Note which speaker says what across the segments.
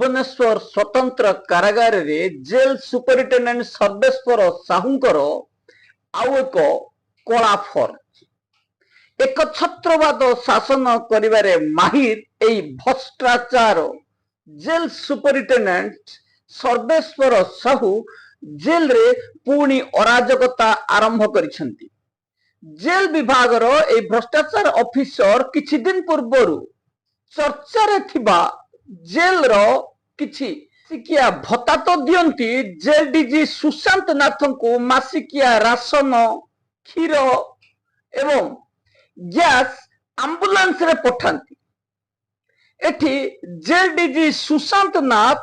Speaker 1: भुवनेश्वर स्वतंत्र कारागार रे जेल सुपरिटेडेंट सर्वेश्वर साहूंकर आउ एक कला फर्म एक छत्रवाद शासन करिबारे माहिर एई भ्रष्टाचार jail superintendent Sarveswar Sahu jail रे पुणी अराजकता आरंभ करिसेंती। जेल विभाग रो एई भ्रष्टाचार ऑफिसर किछि दिन पूर्वरु चर्चा रे थिबा जेल रो किछि मासिकिया भत्ता तो दियंती जेल डीजी सुशांत नाथ को मासिकिया राशन क्षीर एवं गैस एम्बुलेंस रे पठांती। एठी जेल डीजी सुशांत नाथ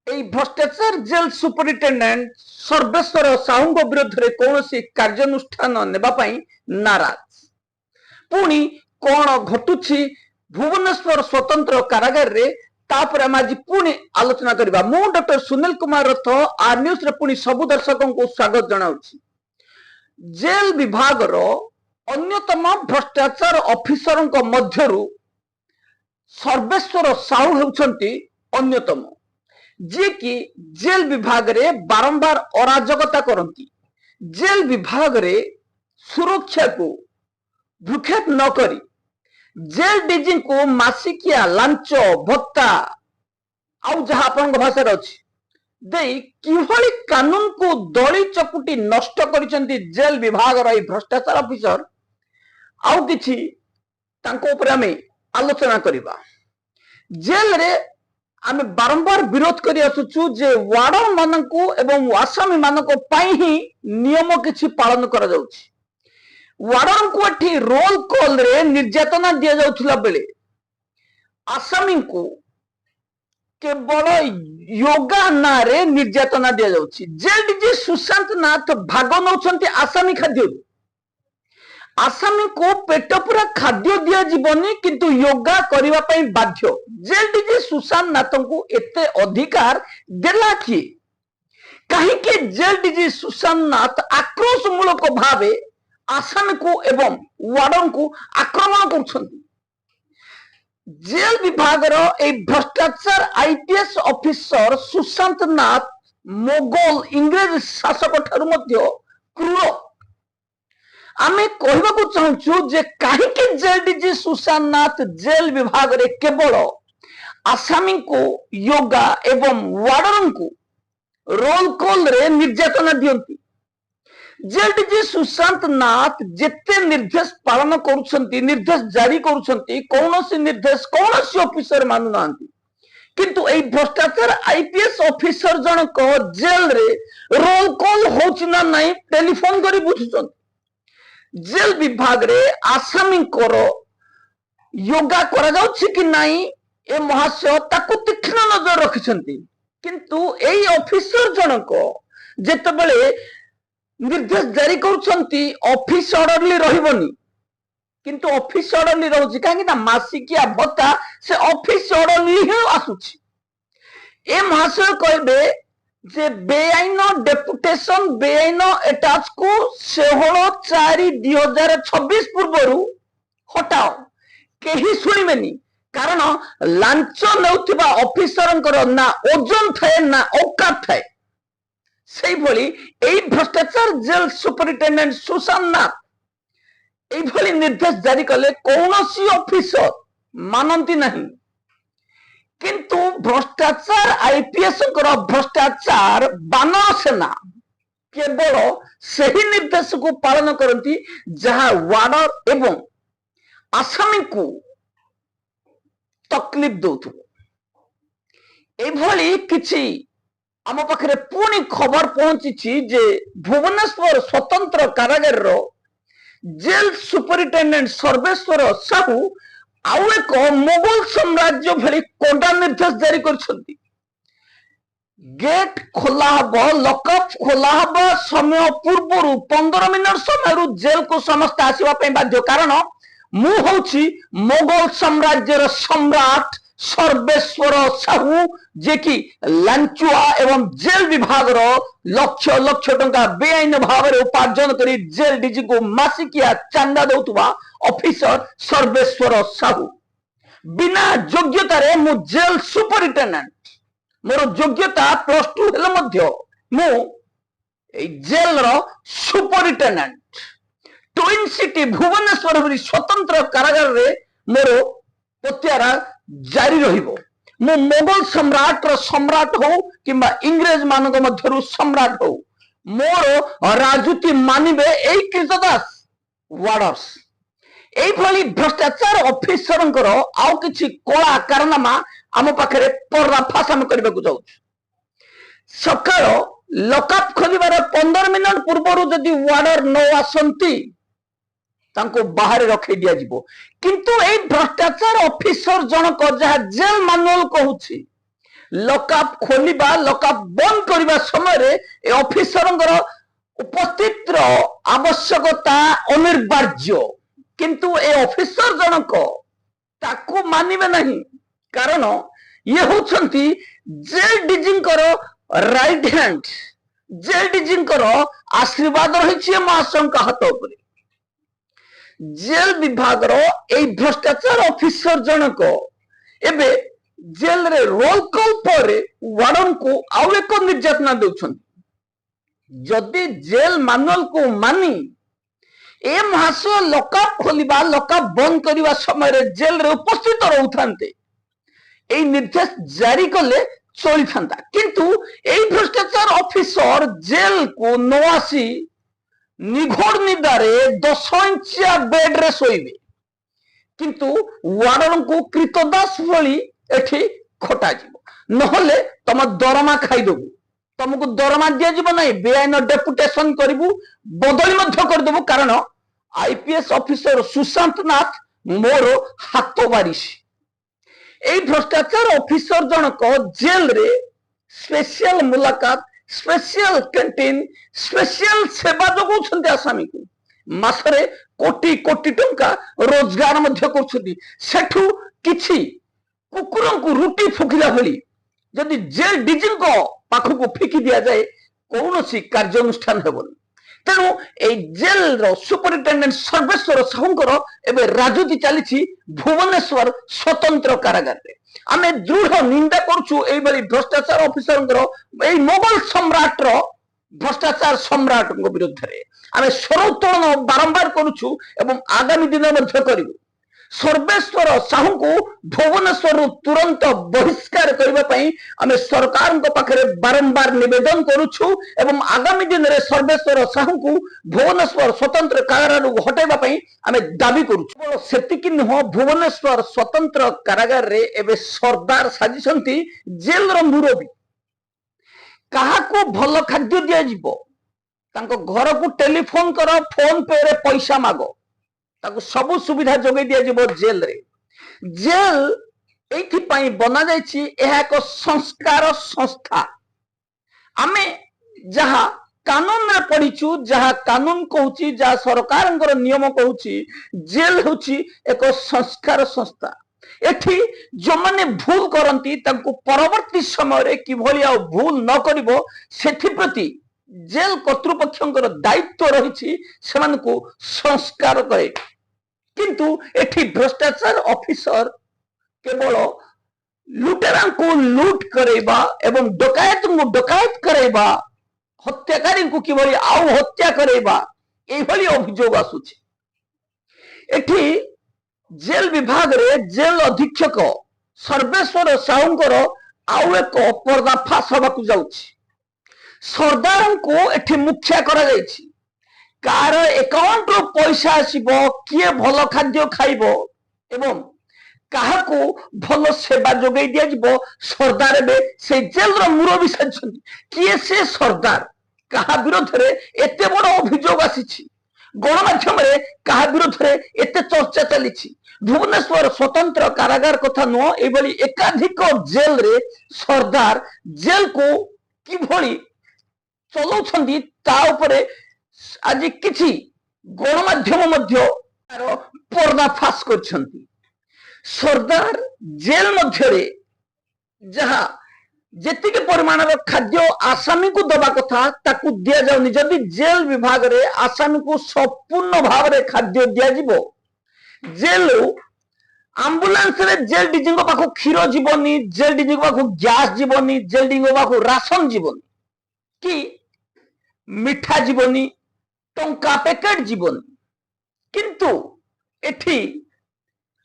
Speaker 1: एई भ्रष्टाचार जेल सुपरिटेडेंट सर्वेश्वर साहू विरोध रे कौनसी कार्यानुष्ठान नेबा पई नाराज। पुणी कौन घटुछि भुवनेश्वर स्वतंत्र कारागार रे तापर हम आज पुणी आलोचना करबा। मु डॉक्टर सुनील कुमार रथ आर न्यूज रे पुणी सब दर्शकों को स्वागत जनाउछि। जेल विभाग रो अन्यतम भ्रष्टाचार ऑफिसर मध्यरु सर्वेश्वर साहू हेउछंती अन्यतम, जे कि जेल विभाग रे बारंबार अराजकता करंती। जेल विभाग रे सुरक्षा को भ्रूक्षेप न करी जेल डीजी को मासिकिया लांच भत्ता आउ जहा अपन भाषा अछि देई किभली कानून को दली चकुटी नष्ट करिसेंती जेल विभाग रो भ्रष्टाचार ऑफिसर आउ किछि तांको ऊपर हमें आलोचना करिबा। जेल रे आमे बारंबार विरोध करि आसुछु जे वार्डन माननको एवं आसामी मानको पई ही नियम किछि पालन करा जाउछि। वार्डन को एठी रोल कॉल रे निर्यातना दिया जाउथला बेले आसामी को केवल योगा ना रे निर्यातना दिया जाउछि। जेल डीजी सुशांत नाथ भाग नउछंती आसामी खाद्य। आसामी को पेट पूरा खाद्य दिया जीवनी किंतु योगा करिवा पई बाध्य। जेल डीजी सुशांत नाथ को एते अधिकार देला कि कहीं के जेल डीजी सुशांत नाथ आक्रोशमूलक भावे आसामी को एवं वार्डन को आक्रमण करुछंती। जेल विभाग रो ए भ्रष्टाचार आईपीएस ऑफिसर सुशांत नाथ मोगल इंग्रेज शासक ठारू मध्य क्रूर। आमे कहबाकू चाहूछु जे काहे के जेल डीजी सुशांत नाथ जेल विभाग रे केवल आसामी को योगा एवं वार्डन को रोल कॉल रे निर्यातना दियंती। जेल डीजी सुशांत नाथ जेते निर्देश पालन करुछंती निर्देश जारी करुछंती कौनसी निर्देश कौनसी ऑफिसर मानु नांती किंतु एई भ्रष्टाचार आईपीएस ऑफिसर जनक जेल रे रोल कॉल होछि ना नहीं टेलीफोन करी बुझुछंती। जेल विभाग रे आसामी कोरो योगा करा जाउछि कि नहीं ए महाशय ताकू तीक्ष्ण नजर रखिछंती किंतु एई ऑफिसर जनक जेतेबेले निर्देश जारी करुछंती ऑफिस ऑर्डरली रहिबनी किंतु ऑफिस ऑर्डरली रहउछि काहे ना मासिकिया भत्ता से ऑफिस ऑर्डरली ही आसुछि। ए महाशय कहबे जे बेआईन डेपुटेशन बेआईन अटैच को 16/4/2026 पूर्वरु हटाओ केही सुनिबेनी कारण लांच नेउथिबा ऑफिसरंकर ना ओजन थाए ना औकात थाए। से भली एई भ्रष्टाचार जेल सुपरिटेडेंट सुशांत नाथ एई भली निर्देश जारी कले कौनसी ऑफिसर मानंती नहीं किंतु भ्रष्टाचार आईपीएस भ्रष्टाचार बानर सेना केवल सही निर्देश को पालन करती जहां वार्डर एवं आसामी को तकलीफ दौथुबो। एई भली किछि आम पाखे पुणी खबर पहुंची जे भुवनेश्वर स्वतंत्र कारागार रो जेल सुपरिटेडेंट सर्वेश्वर साहू आउ एक मुगल साम्राज्य भली कोडा निर्देश जारी करछंती। गेट खोला हबो लॉकअप खोला हबो समय पूर्व 15 मिनट समय जेल को समस्त आसीबा पई बाध्य कारण मु होछि मुगल साम्राज्य रो सम्राट सर्वेश्वर साहू जे कि लांचुआ एवं जेल विभाग रो लक्ष लक्ष टंका बेआईन भाव में उपार्जन करी जेल डीजी को मासिकिया चांदा दौथुबा ऑफिसर सर्वेश्वर साहू बिना योग्यता रे मु जेल सुपरिटेडेंट मोर योग्यता +2 हेले मध्य मु जेल रो सुपरिटेंडेंट ट्विन सिटी भुवनेश्वर भली स्वतंत्र कारागार रे मोर पत्यारा जारी रहिबो। मु मोगल सम्राट रो सम्राट हो किंबा इंग्रेज मानक मध्यरु सम्राट हो मोर राजूति मानिबे एई कृतदास वार्डर्स एई भली भ्रष्टाचार ऑफिसरंकर आउ किछि कोला कारनामा आम पाखरे पर्दाफाश आम करबा को जाउछ। सकाळ लॉकअप खोलिबार 15 मिनिट पूर्व जदि वार्डर न आसंती तांको बाहर रखै दिया जिवो। किंतु एई भ्रष्टाचार ऑफिसर जनक जहा जेल मैनुअल कहूछि लॉकअप खोलिबा लॉकअप बंद करबा समय रे ए ऑफिसरंकर उपस्थित आवश्यकता अनिवार्य। किंतु ए ऑफिसर जनक ताको मानिबे नहीं कारण ये होछंती जेल डीजींकर राइट हैंड। जेल डीजींकर आशीर्वाद रहिछि महाशंका हाथ उपरे। जेल विभाग रो ए भ्रष्टाचार ऑफिसर जनक एबे जेल रे रोल कॉल पर वार्डन को आउ एक निर्यातना देउछंती। जदि जेल मैनुअल को मानी ए मास लॉकअप खोलिबा लॉकअप बंद करबा समय रे जेल रे उपस्थित रहउथांते ए निर्देश जारी कले चली थांता। किंतु ए भ्रष्टाचार ऑफिसर जेल को न आसी निघोड़ निदारे 10 इंचिया बेड रे सोइबे। किंतु वार्डन को कृतदास भली एठी खटा जिवो नहले तम दरमा खाइ देबू। तुमको दरमा दिया जिवो नै बेआईन डेपुटेशन करिवु बदली मध्य कर देबू। कारण आईपीएस ऑफिसर सुशांत नाथ मोर हाथ बारिश। ए भ्रष्टाचार ऑफिसर जनक जेल रे स्पेशल मुलाकात स्पेशल कैंटीन स्पेशल सेवा जगौछंती आसामी को मासरे कोटी कोटी टंका रोजगार मध्य करछंती। सेठू किछि कुकुरन को रुटी फुकिला भली जदि जेल डीजी को पाख को फिकी दिया जाए कौनसी कार्यानुष्ठान हेबन। तेणु ए जेल रो सुपरिटेंडेंट सर्वेश्वर साहुंकर एबे राजनीति चली भुवनेश्वर स्वतंत्र कारागार रे। आमे दृढ़ निंदा करछु एई बली भ्रष्टाचार ऑफिसरंकर एई मोगल सम्राट रो भ्रष्टाचार सम्राट को विरुद्ध रे आमे स्वर उत्तोलन बारंबार करछु एवं आगामी दिन मध्य करिवु। सर्वेश्वर साहू को भुवनेश्वर तुरंत बहिष्कार करबा पई आमे सरकार को पाखरे बारंबार निवेदन करूछु एवं आगामी दिन रे सर्वेश्वर साहू को भुवनेश्वर स्वतंत्र कारागार हटाइबा पई आमे दाबी करूछु। सेतिकि नह भुवनेश्वर स्वतंत्र कारागार रे एबे सरदार साजिसंती जेल रो मुरबी कहा को भल खाद्य दिया जिवो तांको घर को टेलीफोन करो फोन पे रे पैसा मागो ताको सब सुविधा जोगे दिया जिवो जेल रे। जेल एथि पई बना जायछि एहा एक संस्कार संस्था। आमे जहा कानून रे पढिछु जहा कानून कहूछि जहा सरकारंकर नियम कहूछि जेल होछि एक संस्कार संस्था। एठी जो माने भूल करंती तांको परवर्ती समय रे किभली आ भूल न करिवो सेथि प्रति जेल कर्तृपक्षंकर दायित्व रहिछि सेमानकु संस्कार करे। किंतु एठी भ्रष्टाचार ऑफिसर केवल लुटेरा को लूट करेबा एवं डकायत को डकायत करेबा हत्याकारी को किभली आउ हत्या करेबा एभली अभियोग आसुछि। एठी जेल विभाग रे जेल अधीक्षक सर्वेश्वर साहुंकर आउ एक पर्दाफाश होबाकु जाउछि। सरदार को एठी मुख्या करा जायछि कार अकाउंट रो पैसा आसीबो किए भल खाद्य खाइबो एवं कहा को भल सेवा जोगै दिया जिवो सरदार बे से जेल रो मुरबी साजछंती किए से सरदार कहा विरोध रे एते बड़ अभियोग आसीछि गणमाध्यम रे कहा विरोध रे एते चर्चा चलीछि। भुवनेश्वर स्वतंत्र कारागार कथा नो एबली एकाधिक जेल रे सरदार जेल को किभली चलौछंती ता उपरे आज किछि गणमाध्यम मध्य पर्दाफाश करछंती। सरदार जेल मध्य रे जहा जेतिके परिमाण खाद्य आसामी को दबा कथा ताकू दिया जाउनी। जदि जेल विभाग रे आसामी को संपूर्ण भाव रे खाद्य दिया जिवो जेल आंबुलांस रे जेल डीजी पाख क्षीर जीवनी, जेल डीजी पाख गैस जीवनी, जेल डीजी पाख राशन जीवनी कि मिठा जीवनी, टंका पैकेट जीवनी, किंतु एठी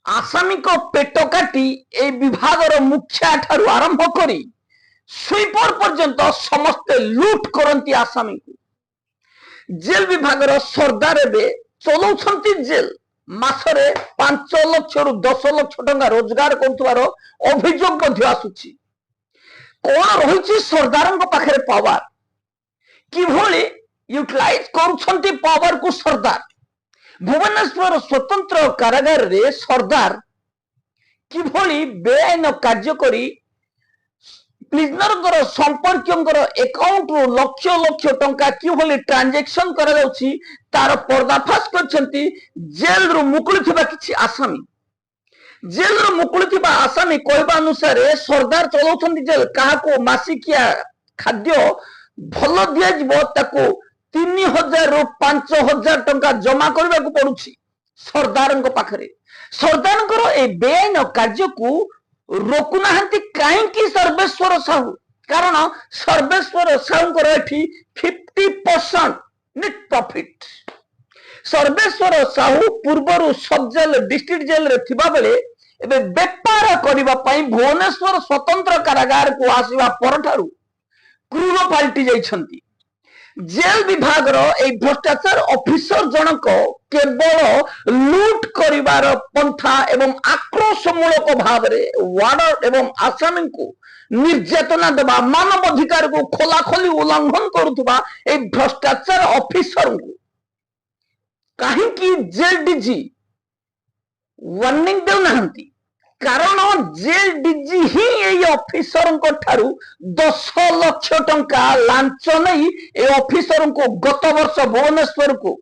Speaker 1: आसामी को पेट काटी ए विभागर मुखिया ठारू आरंभ करी स्वीपर पर्यंत समस्ते लूट करती आसामी को। जेल विभागर सरदार एबे चलाउछंती जेल मासरे 5 लाख रु 10 लाख टंका रोजगार करुवार अभियोग मध्य आसुची। कोन रहिछि सरदारन पाखरे पावर, किभଳି यूटिलाइज करुछंती पावर को सरदार। भुवनेश्वर स्वतंत्र कारागार रे सरदार किभଳି बेआईन कार्य करी प्रिजनर संपर्क एकाउंट रु लक्ष लक्ष टंका किभଳି ट्रांजेक्शन करा जाउछि तार पर्दाफाश करछंती जेल रु मुकुलिथिबा किछि आसामी। जेल रु मुकुलिथिबा आसामी कहबा अनुसार सरदार चलाउछंती जेल काहाको मासिकिया खाद्य भल दिया जिवो ताको 3000 रु 5000 टंका जमा करबा को पडुछि सरदारन को पाखरे। सरदारन को ए बेआईन कार्य को रोकुनाहांती कहीं सर्वेश्वर साहू, कारण सर्वेश्वर साहू एठी 50% नेट प्रॉफिट। सर्वेश्वर साहू पूर्वर सब जेल डिस्ट्रिक्ट जेल रे थिबा बेले एबे व्यापार करिबा पई भुवनेश्वर स्वतंत्र कारागार को आसीबा परठारु क्रूर पाल्टी जाइछंती। जेल विभाग भ्रष्टाचार ऑफिसर जनक केवल लूट करिवार पंथा एवं आक्रोशमूलक भाव वार्डर एवं आसामी को निर्यातना देवा मानव अधिकार को खोलाखोली उल्लंघन करुवा भ्रष्टाचार ऑफिसर को कहीं जेल डीजी वार्निंग देउनाहंती, कारण जेल डीजी ही ए ऑफिसर ठारू 10 लाख टंका लांच नहीं ए ऑफिसर को गत वर्ष भुवनेश्वर को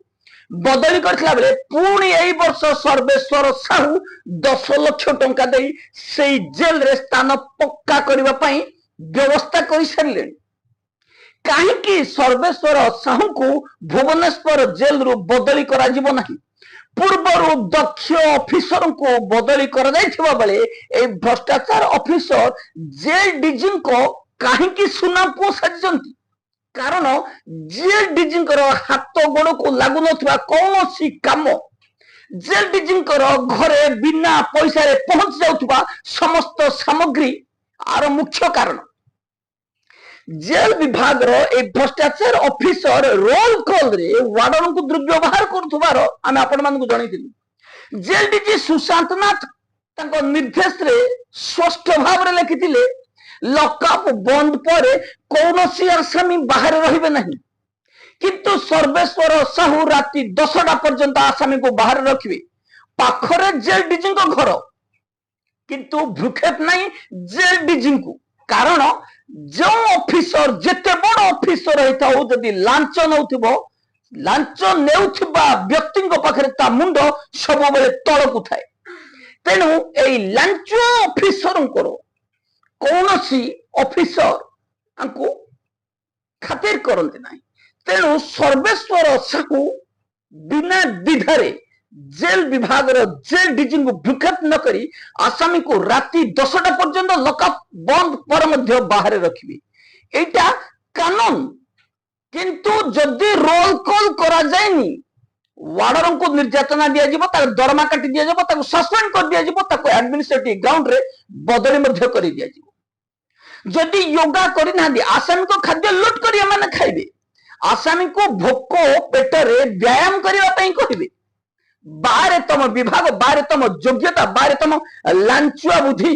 Speaker 1: बदली करथिला बेले पुणी एई वर्ष सर्वेश्वर साहू 10 लाख टंका देई सेई जेल रे स्थान पक्का करबा पई व्यवस्था करि सारले। काहे कि सर्वेश्वर साहू को भुवनेश्वर जेल रु बदली करा जिवो नाही, पूर्वर दक्ष ऑफिसर को बदली कर बेले ए भ्रष्टाचार ऑफिसर जेल डीजी को कहीं सुना पुओ साजिचंती, कारण जेल डीजी हाथ गोड़ को लागु नथिबा कौन सी काम जेल डीजी घरे बिना पैसा रे पहुंच जाउथबा समस्त सामग्री आर मुख्य कारण जेल विभाग भ्रष्टाचार ऑफिसर रोल कॉल रे वार्डन को दुर्व्यवहार करुवार आम आपण मान जन। जेल डीजी सुशांत नाथ तांको निर्देश रे स्पष्ट भाव रे लिखिथिले लॉकअप बंद पर कौनसी आसामी बाहर रहिबे नहीं, किंतु सर्वेश्वर साहू राति 10टा पर्यंत आसामी को बाहर रखिबे। पाखरे जेल डीजी को घर किंतु भ्रुक्षेप नहीं जेल डीजी को, कारण जो ऑफिसर जिते बड़ ऑफिसर होता हो जदि लांच नौथिबो लांच नेउथिबा व्यक्ति पाखरे ता मुंड सब बेले तळकु थाए। तेणु ए लांच ऑफिसर कौनसी ऑफिसर आंकु खातिर करते ना। तेणु सर्वेश्वर साहू बिना द्विधारे जेल विभाग जेल डीजी को भ्रुक्षेप न करी आसामी को राति 10टा पर्यंत लॉकअप बंद पर मध्य बाहर रखिबे, एटा कानून। किंतु जदि रोल कॉल करा जायनी वार्डर को निर्यातना दिया जिवो, ताको दरमा काटी दिया जिवो, ताको सस्पेंड कर दिया जिवो, ताको एडमिनिस्ट्रेटिव ग्राउंड रे बदली मध्य कर दिया जिवो। जदि योगा करि नांदी आसामी को खाद्य लूट करी माने खाइबे, आसामी को भोक पेट रे व्यायाम करबा पई कहिबे। बारे तम विभाग, बारे तम योग्यता, बारे तम लांचुआ बुद्धि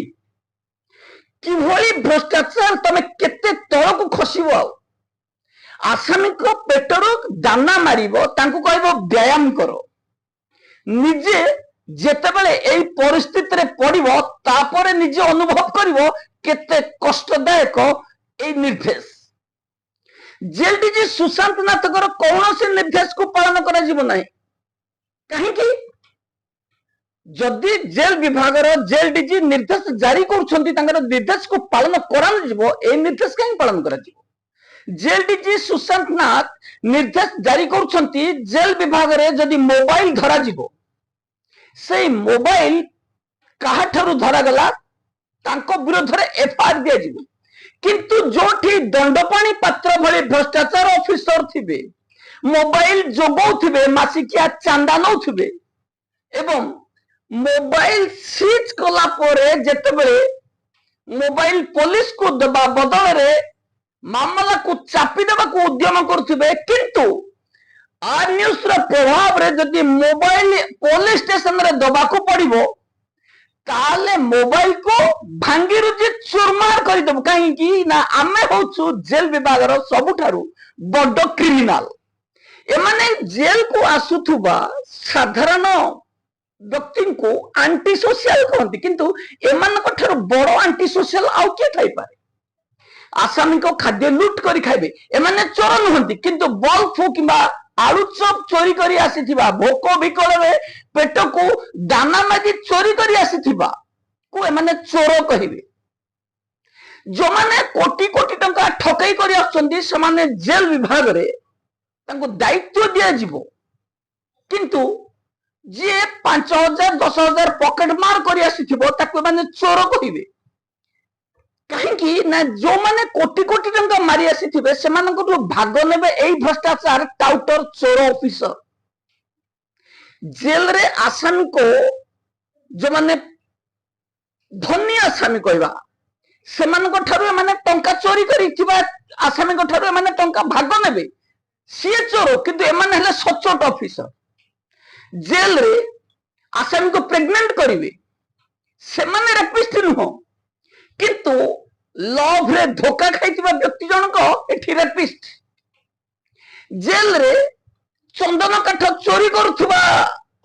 Speaker 1: किभଳି भ्रष्टाचार तमे केते तळकु खसिबो। आसामी को पेटरो दाना मारिबो, तांको कहबो व्यायाम करो। निजे जेतेबेले एई परिस्थिति रे पड़िबो तापरे निजे अनुभव करिवो केते कष्टदायक एई निर्देश। जेल डीजी सुशांत नाथकर कौनसी निर्देश को पालन करा जिवो नाही, कहीं जदि जेल विभाग जेल डीजी निर्देश जारी कर निर्देश को पालन कर निर्देश कहीं पालन कर। जेल डीजी सुशांत नाथ निर्देश जारी कर जेल विभाग जदि मोबाइल धरा से मोबाइल କାହାଠାରୁ ଧରାଗଲା ତାଙ୍କ ବିରୋଧରେ ଏଫଆଇଆର ଦିଆଯିବ। କିନ୍ତୁ ଯୋଉଠି ଦଣ୍ଡପାଣି ପାତ୍ର ଭଳି ଭ୍ରଷ୍ଟାଚାର ଅଫିସର ଥିବେ, ମୋବାଇଲ ଯୋଗାଉଥିବେ, ମାସିକିଆ ଚାନ୍ଦା ନଉଥିବେ ଏବଂ ମୋବାଇଲ ସିଜ୍ କଲା ପରେ ଯେତେବେଳେ ମୋବାଇଲ ପୋଲିସକୁ ଦେବା ବଦଳରେ ମାମଲାକୁ ଚାପି ଦେବାକୁ ଉଦ୍ୟମ କରୁଥିବେ, କିନ୍ତୁ ଆର୍ ନ୍ୟୁଜ ର ପ୍ରଭାବରେ ଯଦି ମୋବାଇଲ ପୋଲିସ ଷ୍ଟେସନରେ ଦେବାକୁ ପଡିବ, ତାହେଲେ ମୋବାଇଲ କୁ ଭାଙ୍ଗି ରୁଜି ଚୁରମାର କରିଦେବୁ। କାହିଁକି ନା ଆମେ ହଉଛୁ ଜେଲ ବିଭାଗର ସବୁଠାରୁ ବଡ କ୍ରିମିନାଲ। ଏମାନେ ଜେଲକୁ ଆସୁଥିବା ସାଧାରଣ ବ୍ୟକ୍ତିଙ୍କୁ ଆଣ୍ଟି ସୋସିଆଲ କହନ୍ତି, କିନ୍ତୁ ଏମାନଙ୍କ ଠାରୁ ବଡ ଆଣ୍ଟି ସୋସିଆଲ ଆଉ କିଏ ଥାଇପାରେ? ଆସାମୀଙ୍କ ଖାଦ୍ୟ ଲୁଟ କରି ଖାଇବେ। ଏମାନେ ଚୋର ନୁହନ୍ତି, କିନ୍ତୁ ବଲ୍ବ କିମ୍ବା ଆଳୁ ଚପ୍ ଚୋରି କରି ଆସିଥିବା, ଭୋକ ବିକଳରେ ପେଟକୁ ଦାନା ମାଗି ଚୋରି କରି ଆସିଥିବା କୁ ଏମାନେ ଚୋର କହିବେ। ଯୋଉମାନେ କୋଟି କୋଟି ଟଙ୍କା ଠକେଇ କରି ଆସୁଛନ୍ତି, ସେମାନେ ଜେଲ ବିଭାଗରେ ତାଙ୍କୁ ଦାୟିତ୍ୱ ଦିଆଯିବ, କିନ୍ତୁ ଯିଏ 5,000 10,000 ପକେଟ ମାର କରି ଆସିଥିବ ତାକୁ ଏମାନେ ଚୋର କହିବେ। କାହିଁକି ନା ଯୋଉମାନେ କୋଟି କୋଟି ଟଙ୍କା ମାରି ଆସିଥିବେ ସେମାନଙ୍କଠୁ ଭାଗ ନେବେ ଏଇ ଭ୍ରଷ୍ଟାଚାର ଟାଉଟର ଚୋର ଅଫିସର। ଜେଲରେ ଆସାମୀକୁ ଯୋଉମାନେ ଧନୀ ଆସାମୀ କହିବା, ସେମାନଙ୍କ ଠାରୁ ଏମାନେ ଟଙ୍କା ଚୋରି କରିଥିବା ଆସାମୀଙ୍କ ଠାରୁ ଏମାନେ ଟଙ୍କା ଭାଗ ନେବେ। ସିଏ ଚୋର, କିନ୍ତୁ ଏମାନେ ହେଲେ ସଚ୍ଚୋଟ ଅଫିସର। ଜେଲରେ ଆସାମୀକୁ ପ୍ରେଗନେଣ୍ଟ କରିବେ, ସେମାନେ ରେପିଷ୍ଟ ନୁହଁ, କିନ୍ତୁ ଲଭରେ ଧୋକା ଖାଇଥିବା ବ୍ୟକ୍ତି ଜଣକ ଏଠି ରେପିଷ୍ଟ। ଜେଲରେ ଚନ୍ଦନ କାଠ ଚୋରି କରୁଥିବା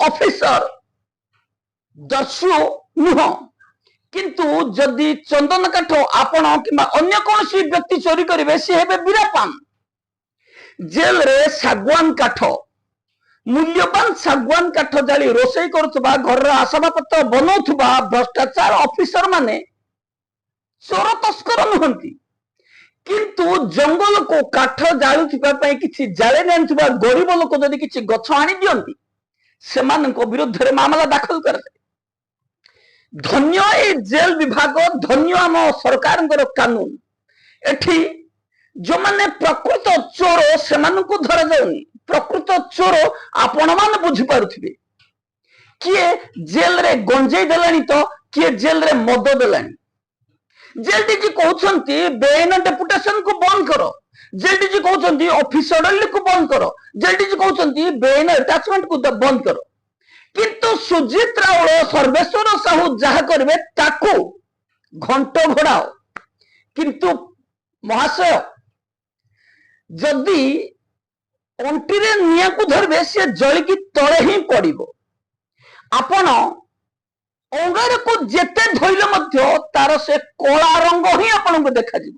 Speaker 1: ଅଫିସର ଦସ୍ୟୁ ନୁହଁ, କିନ୍ତୁ ଯଦି ଚନ୍ଦନ କାଠ ଆପଣ କିମ୍ବା ଅନ୍ୟ କୌଣସି ବ୍ୟକ୍ତି ଚୋରି କରିବେ, ସେ ହେବେ ବୀରାପାନ। ଜେଲରେ ଶାଗୁଆନ କାଠ, ମୂଲ୍ୟବାନ ଶାଗୁଆନ କାଠ ଜାଳି ରୋଷେଇ କରୁଥିବା, ଘରର ଆସବାବପତ୍ର ବନଉଥିବା ଭ୍ରଷ୍ଟାଚାର ଅଫିସର ମାନେ ଚୋର ତସ୍କର ନୁହନ୍ତି, କିନ୍ତୁ ଜଙ୍ଗଲକୁ କାଠ ଜାଳୁଥିବା ପାଇଁ କିଛି ଜାଳେଣି ଆଣୁଥିବା ଗରିବ ଲୋକ ଯଦି କିଛି ଗଛ ଆଣି ଦିଅନ୍ତି, ସେମାନଙ୍କ ବିରୁଦ୍ଧରେ ମାମଲା ଦାଖଲ କରାଯାଏ। ଧନ୍ୟ ଏଇ ଜେଲ ବିଭାଗ, ଧନ୍ୟ ଆମ ସରକାରଙ୍କର କାନୁନ। ଏଠି ଯୋଉମାନେ ପ୍ରକୃତ ଚୋର ସେମାନଙ୍କୁ ଧରାଯାଉନି। ପ୍ରକୃତ ଚୋର ଆପଣ ମାନେ ବୁଝିପାରୁଥିବେ, କିଏ ଜେଲରେ ଗଞ୍ଜେଇ ଦେଲାଣି ତ କିଏ ଜେଲରେ ମଦ ଦେଲାଣି। ଜେଲ ଡିଜି କହୁଛନ୍ତି ବେଆଇନ ଡେପୁଟେସନ କୁ ବନ୍ଦ କର, ଜେଲ ଡିଜି କହୁଛନ୍ତି ଅଫିସ ଅର୍ଡରଲି କୁ ବନ୍ଦ କର, ଜେଲ ଡିଜି କହୁଛନ୍ତି ବେଆଇନ ଆଟାଚମେଣ୍ଟ କୁ ବନ୍ଦ କର, କିନ୍ତୁ ସୁଜିତ ରାଉଳ, ସର୍ବେଶ୍ୱର ସାହୁ ଯାହା କରିବେ ତାକୁ ଘଣ୍ଟ ଘୋଡାଅ। କିନ୍ତୁ ମହାଶୟ, ଯଦି ଅଣ୍ଟିରେ ନିଆଁକୁ ଧରିବେ ସେ ଜଳିକି ତଳେ ହିଁ ପଡିବ। ଆପଣ ଅଙ୍ଗାରକୁ ଯେତେ ଧୋଇଲେ ମଧ୍ୟ ତାର ସେ କଳା ରଙ୍ଗ ହିଁ ଆପଣଙ୍କୁ ଦେଖାଯିବ।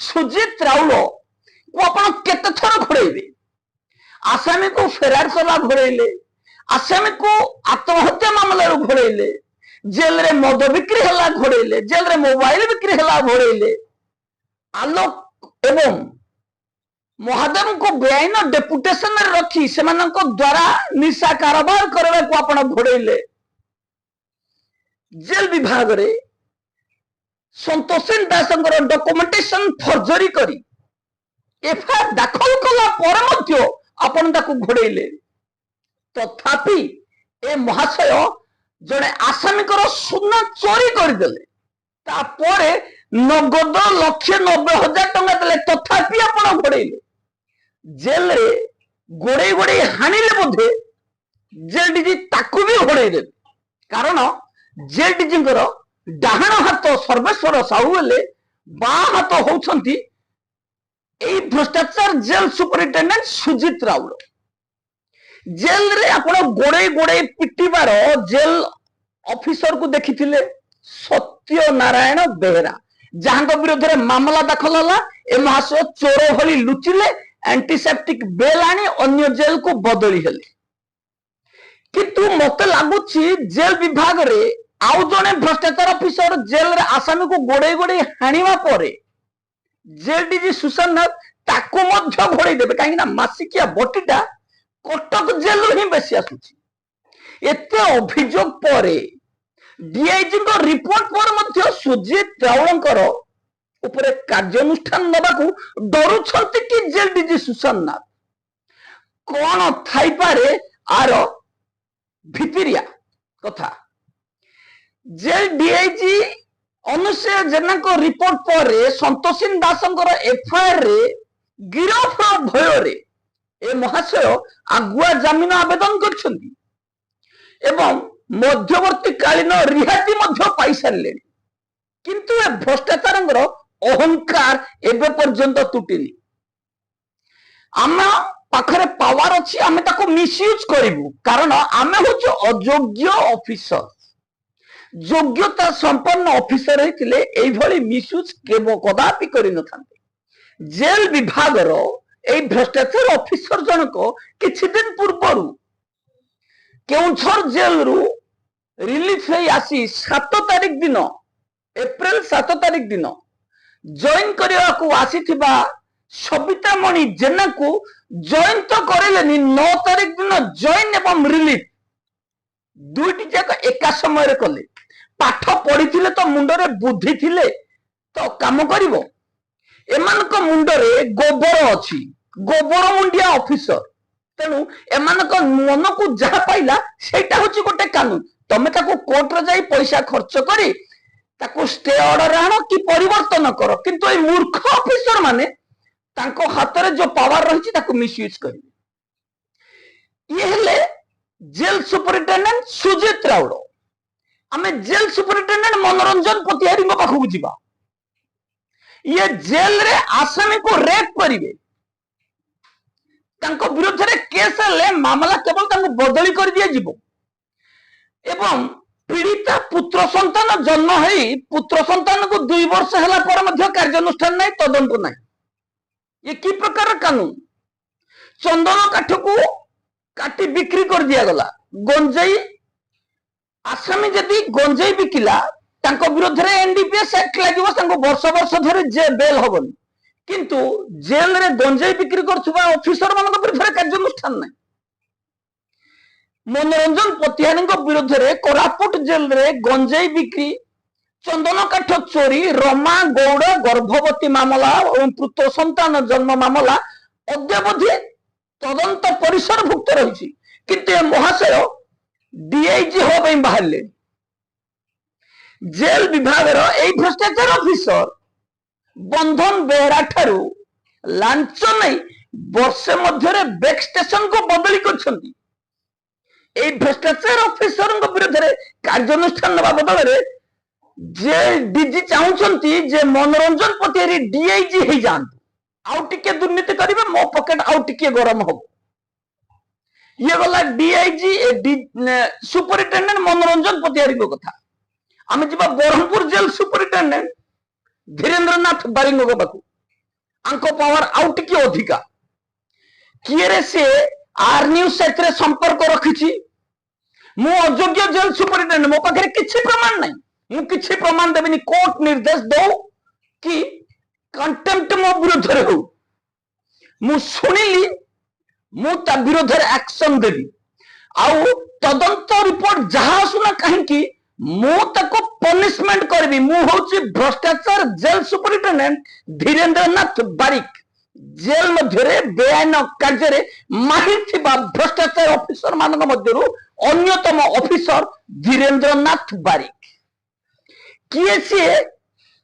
Speaker 1: ସୁଜିତ ରାଉଳ କୁ ଆପଣ କେତେ ଥର ଘୋଡେଇବେ? ଆସାମୀକୁ ଫେରାର ସଲା ଘୋଡେଇଲେ, ଆସାମୀକୁ ଆତ୍ମହତ୍ୟା ମାମଲାରୁ ଘୋଡେଇଲେ, ଜେଲରେ ମଦ ବିକ୍ରି ହେଲା ଘୋଡେଇଲେ, ଜେଲରେ ମୋବାଇଲ ବିକ୍ରି ହେଲା ଘୋଡେଇଲେ, ଆଲୋକ ଏବଂ ମହାଦେବଙ୍କୁ ବେଆଇନ ଡେପୁଟେସନରେ ରଖି ସେମାନଙ୍କ ଦ୍ୱାରା ନିଶା କାରବାର କରିବାକୁ ଆପଣ ଘୋଡେଇଲେ। ଜେଲ ବିଭାଗରେ ସନ୍ତୋଷିନ ଦାସଙ୍କର ଡକୁମେଣ୍ଟେସନ ଫର୍ଜରୀ କରି ଏଫଆଇଆର ଦାଖଲ କଲା ପରେ ମଧ୍ୟ ଆପଣ ତାକୁ ଘୋଡେଇଲେ। ତଥାପି ଏ ମହାଶୟ ଜଣେ ଆସାମୀଙ୍କର ସୁନା ଚୋରି କରିଦେଲେ, ତାପରେ ନଗଦ 1,90,000 ଟଙ୍କା ଦେଲେ, ତଥାପି ଆପଣ ଘୋଡେଇଲେ। ଜେଲରେ ଗୋଡେଇ ଗୋଡେଇ ହାଣିଲେ ବୋଧେ ଜେଲ ଡିଜି ତାକୁ ବି ଘୋଡେଇ ଦେବେ। କାରଣ ଜେଲ ଡିଜିଙ୍କର ଡାହାଣ ହାତ ସର୍ବେଶ୍ୱର ସାହୁ ହେଲେ, ବାଁ ହାତ ହଉଛନ୍ତି ଏଇ ଭ୍ରଷ୍ଟାଚାର ଜେଲ ସୁପରିଟେଣ୍ଡେଣ୍ଟ ସୁଜିତ ରାଉଳ। ଜେଲରେ ଆପଣ ଗୋଡେଇ ଗୋଡେଇ ପିଟିବାର ଜେଲ ଅଫିସରକୁ ଦେଖିଥିଲେ ସତ୍ୟନାରାୟଣ ବେହେରା, ଯାହାଙ୍କ ବିରୋଧରେ ମାମଲା ଦାଖଲ ହେଲା। ଏ ମହାଶୟ ଚୋର ଭଳି ଲୁଚିଲେ, ଆଣ୍ଟିସେପ୍ଟିକ ବେଲ ଆଣି ଅନ୍ୟ ଜେଲକୁ ବଦଳି ହେଲେ। କିନ୍ତୁ ମତେ ଲାଗୁଛି ଜେଲ ବିଭାଗରେ ଆଉ ଜଣେ ଭ୍ରଷ୍ଟାଚାର ଅଫିସର ଜେଲରେ ଆସାମୀକୁ ଗୋଡେଇ ଗୋଡେଇ ହାଣିବା ପରେ ଜେଲ ଡିଜି ସୁଶାନ୍ତ ନାଥ ତାକୁ ମଧ୍ୟ ଘୋଡେଇ ଦେବେ। କାହିଁକି ନା ମାସିକିଆ ବଟିଟା କଟକ ଜେଲରୁ ହିଁ ବେଶୀ ଆସୁଛି। ଏତେ ଅଭିଯୋଗ ପରେ डीआईजी रिपोर्ट पर मध्य सुजीत राउलंकर उपरे कार्यानुष्ठान नबाकू डरुछंती कि जेल डीजी सुशांत नाथ कौन थाई पारे आर भितरिया कथा जेल डीआईजी अनुसया जेना को रिपोर्ट पर संतोषिन दासंकर एफआईआर रे गिरफ भय रे ए महाशय आगुआ जमीन आवेदन करछंती एवं मध्यवर्ती कालीन रिहाती मध्य पाई सारे किंतु ए भ्रष्टाचार अहंकार एवं पर्यंत तुटिनी आम पाखरे पावर अच्छी आम ताको मिसयूज करिवु कारण आम हूँ अयोग्य ऑफिसर योग्यता संपन्न ऑफिसर होते मिसयूज कदापि कर जेल विभाग भ्रष्टाचार ऑफिसर जनक किछि दिन पूर्व केउंझर जेल रु रिलीफ आसी 7 तारिख दिन एप्रिल 7 तारिख दिन जॉइन करने को आसीथिबा सबिता मणि जेना को जॉइन तो करेलेनी 9 तारिख दिन जॉइन एवं रिलीफ दुईटी जाक एका समय कले पाठ पढ़ी तो मुंडरे बुद्धि थिले तो काम करिवो एमानक मुंडरे गोबर अछि गोबर मुंडिया ऑफिसर तेणु एमानक मन को जहा पाइला सेटा होची गोटे कानून तमे ताको कोर्ट रे जाई पैसा खर्च करी ताको स्टे ऑर्डर आनो कि परिवर्तन करो किंतु ए मूर्ख ऑफिसर माने तांको हाथ रे जो पावर रही ताको मिसयूज करी ये हेले जेल सुपरिटेंडेंट सुजीत राउल आमे जेल सुपरिटेंडेंट मनोरंजन पतिहारी पाखु जीवा ये जेल रे आसामी को रेप करिवे तांको विरुद्ध रे केस ले मामला केवल तांको बदली कर दिया जीवो एवं पीड़िता पुत्र संतान जन्म है पुत्र संतान को 2 वर्ष हैला पर मध्य कार्यानुष्ठान नहीं तदंत नहीं ये की प्रकार कानून चंदन काठ को काटी बिक्री कर दिया गला गंजेई आसामी जदि गंजेई बिकिला तांको विरुद्ध रे एनडीपीएस एक्ट लागिवो तांको वर्ष वर्ष धरे जे बेल होबनी किंतु जेल रे गंजेई बिक्री करथुबा ऑफिसर मानक विरुद्ध रे कार्यानुष्ठान नहीं मनोरंजन पतिहारी विरुद्ध रे कोरापुट जेल रे गंजेई बिक्री चंदन काठ चोरी रमा गौड़ गर्भवती मामला और पुत्र संतान जन्म मामला अद्यावधि तदंत परिसर भुक्त रही किंतु महाशय डीआईजी हो बाहर जेल विभाग भ्रष्टाचार ऑफिसर बंधन बेहरा ठारू लांच नहीं वर्षे मध्य बैक स्टेशन को बदली कर भ्रष्टाचार ऑफिसर विरुद्ध कार्यानुष्ठान नवा बदल जे डीजी चाहूंती जे मनोरंजन पतिहारी डीआईजी हो जातु आउ टिके दुर्नीति करेंगे मो पकेट आउ टिके गरम हम ये गला डीआईजी सुपरिटेंडेंट मनोरंजन पतिहारी कथा आम जा ब्रह्मपुर जेल सुपरिटेंडेंट धीरेन्द्र नाथ बारिंग पाखु आंको पावर आउ टिके अधिका किए रे से आर न्यूज से संपर्क रखी मु अयोग्य जेल सुपरिटेंडेंट मो पाखे किसी प्रमाण नहीं मु किसी प्रमाण देविनी कोर्ट निर्देश दो कि कंटेम्प्ट मो विरुद्ध रे हो मु सुनिली मु ता विरुद्ध रे एक्शन देबी आउ तदंत रिपोर्ट जहां सुना कहीं मु ताको पनिशमेंट करबी मु होची भ्रष्टाचार जेल सुपरिटेंडेंट धीरेन्द्र नाथ बारिक जेल मध्य बेआईन कार्य माहिर थिबा भ्रष्टाचार ऑफिसर मानक मध्यरु अन्यतम ऑफिसर धीरेन्द्र नाथ बारिक किए सी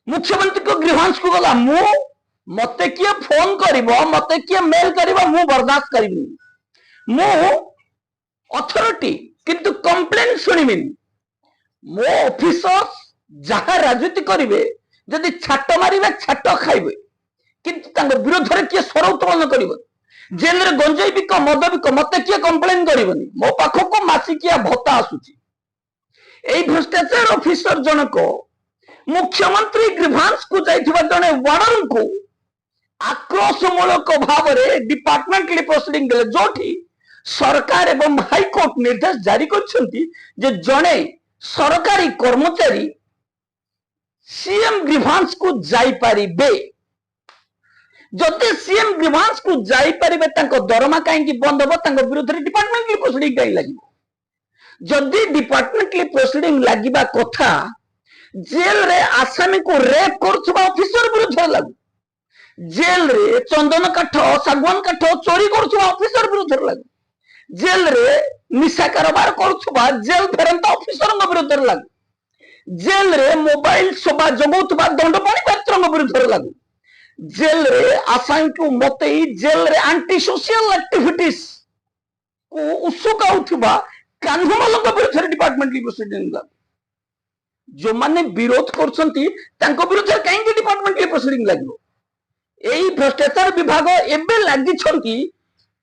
Speaker 1: मुख्यमंत्री को गृहांश को गला मु मते किए फोन करिवो मते किए मेल करिवो मु बर्दाश्त करिवनी मु अथॉरिटी किंतु कंप्लेन सुनिबिनी मो ऑफिसर जहां राजनीति करिवे जदि छाट मारिवे छाट खाइबे किंतु तांको विरोध रे किए स्वर उत्तोलन करिवो जेल रे गंजेई बिक मद बिक मते किए कंप्लेन करिवनी मो पाखो को मासिकिया भत्ता आसुची एई भ्रष्टाचार ऑफिसर जनक मुख्यमंत्री गृहांश को जाइथिबा जने वार्डन को आक्रोशमूलक भाव में डिपार्टमेंटली प्रोसीडिंग देले जोठी सरकार एवं हाईकोर्ट निर्देश जारी करछंती जे जने सरकारी कर्मचारी सीएम ग्रीवांस को जाई पारिबे जदि सीएम ग्रीवांस को जाई पारिबे तांको दरमा काहे कि बंद हो तांको विरुद्ध रे डिपार्टमेंटली प्रोसीडिंग काहे लागिबो जदि डिपार्टमेंटली प्रोसीडिंग लगिबा कथा जेल रे आसामी को रेप करुवा ऑफिसर विरुद्ध लागू जेल रे चंदन काठ सागवान काठ चोरी करुवा ऑफिसर विरुद्ध लागू जेल रे निशा कारोबार करुवा जेल फेरंता ऑफिसर विरुद्ध लागू जेल रे मोबाइल सेवा जगौवा दंडपाणी पात्र विरुद्ध लागू जेल रे आसामी को मतई जेल रे एंटी सोशल एक्टिविटीज को उसुकाउथुबा कान्हमाल विरुद्ध डिपार्टमेंटली प्रोसीडिंग लागू जो माने विरोध करछंती तांको विरुद्ध कहीं डिपार्टमेंटली प्रोसीडिंग लागो एई भ्रष्टाचार विभाग एबे लागि छंती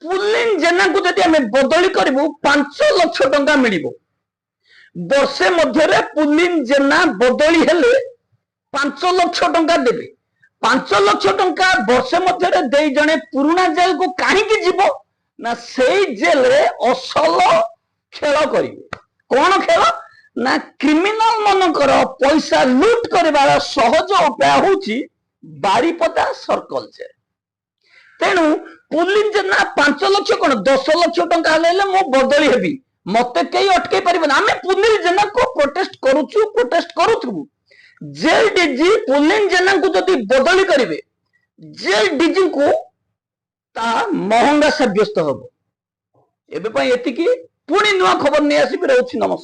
Speaker 1: पुलिन जेना को जदि हमें बदली करबो 5 लाख टंका मिलिबो वर्षे मध्य रे पुलिन जेना बदली हेले 5 लाख टंका देबे 5 लाख टंका वर्षे मध्य रे देई जणे पुराना जेल को काहे की जीवो ना सेई जेल रे असल खेल करिवे कोन खेल ना क्रिमिनल मनकर पैसा लूट कर सहज उपाय हूँ बारिपदा सर्कल जेल तेणु पुलिस ना 5 लाख कौन 10 लाख टंका मु बदली हेबी मत कई अटकई पार आम पुलिस जेना को प्रोटेस्ट करूँ जेल डीजी पुलिस जेना को जदि बदली करेंगे जेल डीजी को ता महंगा सब्यस्त हम एबे एति पुणी नुआ खबर नहीं आसि नमस्कार।